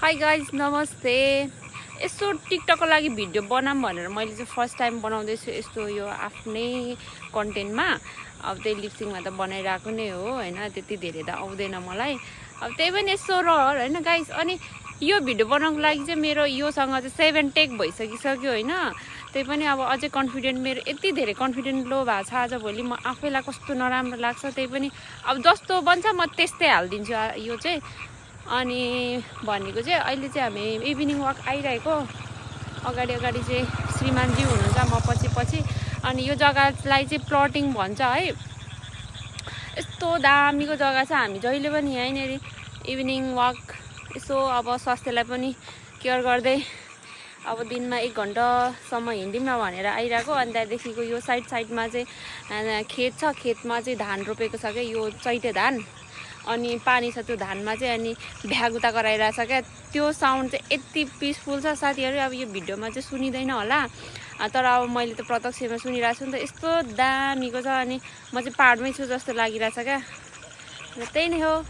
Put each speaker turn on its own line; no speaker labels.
Hi guys नमस्ते। यसो टिकटकको लागि भिडियो बनाऊँ भनेर मैले चाहिँ फर्स्ट टाइम बनाउँदैछु यस्तो यो आफ्नै कन्टेन्टमा। अब त्यही लिपसिङमा त बनाइरहेको नै हो होइन, त्यति धेरै त आउँदैन मलाई। अब त्यही पनि यसो होइन गाइज। अनि यो भिडियो बनाउनुको लागि चाहिँ मेरो योसँग चाहिँ 7 टेक भइसकिसक्यो होइन। त्यही पनि अब अझै कन्फिडेन्ट, मेरो यति धेरै कन्फिडेन्ट लो भएको छ आजभोलि। म आफैलाई कस्तो नराम्रो लाग्छ। त्यही पनि अब जस्तो बन्छ म त्यस्तै हालिदिन्छु यो चाहिँ। अनि भनेको चाहिँ अहिले चाहिँ हामी इभिनिङ वाक आइरहेको। अगाडि चाहिँ श्रीमानजी हुनुहुन्छ, म पछि। अनि यो जग्गालाई चाहिँ प्लटिङ भन्छ है। यस्तो दामीको जग्गा छ। हामी जहिले पनि यहीँनिर इभिनिङ वाक यसो अब स्वास्थ्यलाई पनि केयर गर्दै अब दिनमा 1 घन्टासम्म हिँड्दिउँ न भनेर आइरहेको। अनि त्यहाँदेखिको यो साइडमा चाहिँ खेत छ। खेतमा चाहिँ धान रोपेको छ क्या, यो चैते धान। अनि पानी छ त्यो धानमा चाहिँ। अनि भ्यागुता गराइरहेछ क्या। त्यो साउन्ड चाहिँ यति पिसफुल छ साथीहरू। अब यो भिडियोमा चाहिँ सुनिँदैन होला, तर अब मैले त प्रत्यक्षमा सुनिरहेको छु नि त। यस्तो दामीको छ। अनि म चाहिँ पाहाडमै छु जस्तो लागिरहेछ क्या। र त्यही नै हो।